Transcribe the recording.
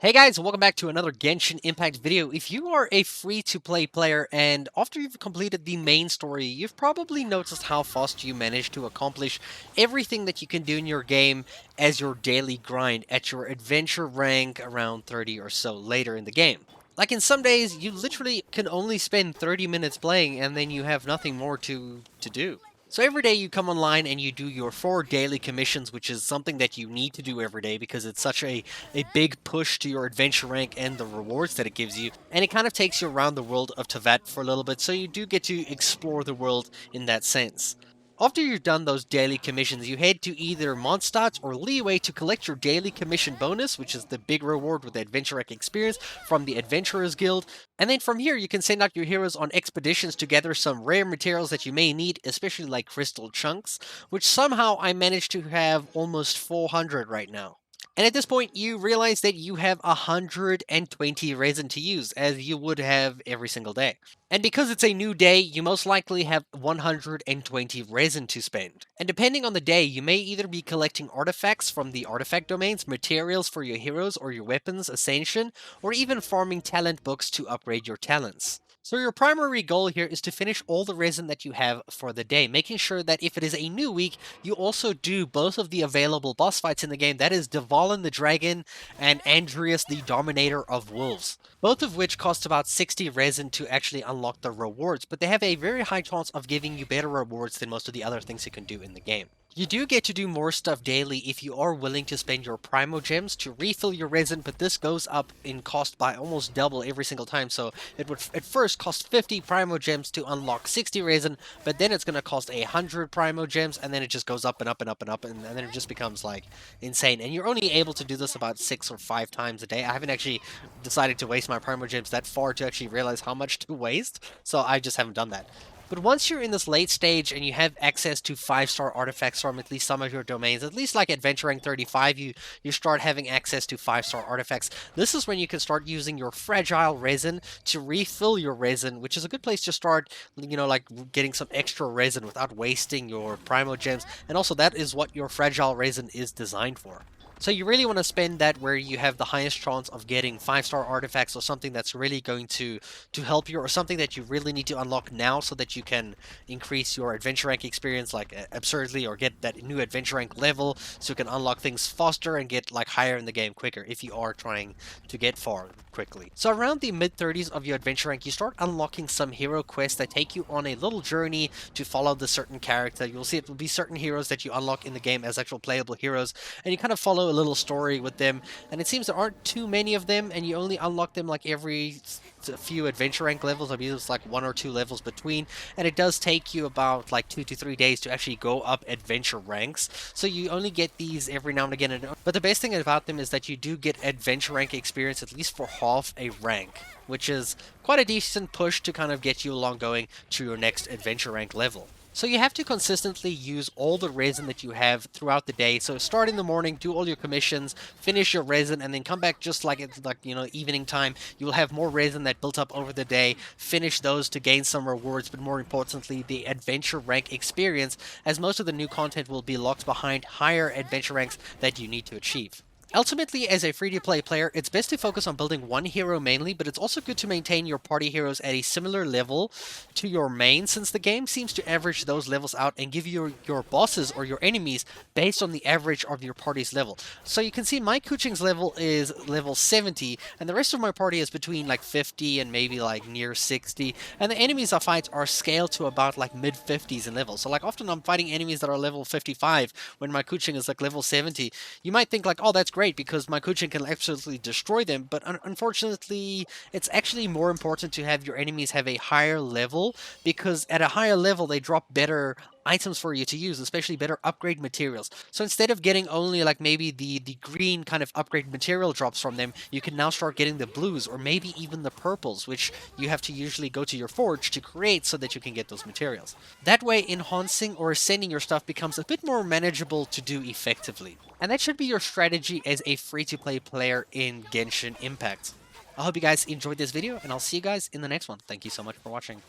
Hey guys, welcome back to another Genshin Impact video. If you are a free-to-play player and after you've completed the main story, you've probably noticed how fast you manage to accomplish everything that you can do in your game as your daily grind at your adventure rank around 30 or so later in the game. Like in some days, you literally can only spend 30 minutes playing and then you have nothing more to do. So every day you come online and you do your 4 daily commissions, which is something that you need to do every day because it's such a big push to your adventure rank and the rewards that it gives you. And it kind of takes you around the world of Teyvat for a little bit, so you do get to explore the world in that sense. After you've done those daily commissions, you head to either Mondstadt or Leeway to collect your daily commission bonus, which is the big reward with the Adventure Rank experience from the Adventurers Guild. And then from here, you can send out your heroes on expeditions to gather some rare materials that you may need, especially like crystal chunks, which somehow I managed to have almost 400 right now. And at this point, you realize that you have 120 resin to use, as you would have every single day. And because it's a new day, you most likely have 120 resin to spend. And depending on the day, you may either be collecting artifacts from the artifact domains, materials for your heroes or your weapons, ascension, or even farming talent books to upgrade your talents. So your primary goal here is to finish all the resin that you have for the day, making sure that if it is a new week, you also do both of the available boss fights in the game, that is Dvalin the Dragon and Andreas the Dominator of Wolves. Both of which cost about 60 resin to actually unlock the rewards, but they have a very high chance of giving you better rewards than most of the other things you can do in the game. You do get to do more stuff daily if you are willing to spend your Primo Gems to refill your resin, but this goes up in cost by almost double every single time. So it would at first cost 50 Primo Gems to unlock 60 resin, but then it's going to cost 100 Primo Gems, and then it just goes up and up and up and up, and then it just becomes like insane. And you're only able to do this about 6 or 5 times a day. I haven't actually decided to waste my Primo Gems that far to actually realize how much to waste, so I just haven't done that. But once you're in this late stage and you have access to 5-star artifacts from at least some of your domains, at least like Adventure Rank 35, you start having access to 5-star artifacts. This is when you can start using your Fragile Resin to refill your resin, which is a good place to start, like getting some extra resin without wasting your Primo Gems. And also that is what your Fragile Resin is designed for. So you really want to spend that where you have the highest chance of getting 5-star artifacts or something that's really going to help you, or something that you really need to unlock now so that you can increase your adventure rank experience like absurdly, or get that new adventure rank level so you can unlock things faster and get like higher in the game quicker if you are trying to get far quickly. So around the mid-30s of your adventure rank, you start unlocking some hero quests that take you on a little journey to follow the certain character. You'll see it will be certain heroes that you unlock in the game as actual playable heroes, and you kind of follow a little story with them, and it seems there aren't too many of them, and you only unlock them like every few adventure rank levels. I mean, it's like 1 or 2 levels between, and it does take you about like 2 to 3 days to actually go up adventure ranks, so you only get these every now and again. But the best thing about them is that you do get adventure rank experience at least for half a rank, which is quite a decent push to kind of get you along going to your next adventure rank level. So you have to consistently use all the resin that you have throughout the day. So start in the morning, do all your commissions, finish your resin, and then come back just like it's like, evening time. You will have more resin that built up over the day. Finish those to gain some rewards, but more importantly, the adventure rank experience, as most of the new content will be locked behind higher adventure ranks that you need to achieve. Ultimately, as a free-to-play player, it's best to focus on building one hero mainly, but it's also good to maintain your party heroes at a similar level to your main, since the game seems to average those levels out and give you your bosses or your enemies based on the average of your party's level. So you can see my Kuching's level is level 70, and the rest of my party is between like 50 and maybe like near 60, and the enemies I fight are scaled to about like mid-50s in level. So like often I'm fighting enemies that are level 55 when my Kuching is like level 70. You might think like, oh, that's great because my Kuching can absolutely destroy them, but unfortunately it's actually more important to have your enemies have a higher level, because at a higher level they drop better items for you to use, especially better upgrade materials. So instead of getting only like maybe the green kind of upgrade material drops from them, you can now start getting the blues or maybe even the purples, which you have to usually go to your forge to create so that you can get those materials. That way, enhancing or ascending your stuff becomes a bit more manageable to do effectively. And that should be your strategy as a free-to-play player in Genshin Impact. I hope you guys enjoyed this video, and I'll see you guys in the next one. Thank you so much for watching.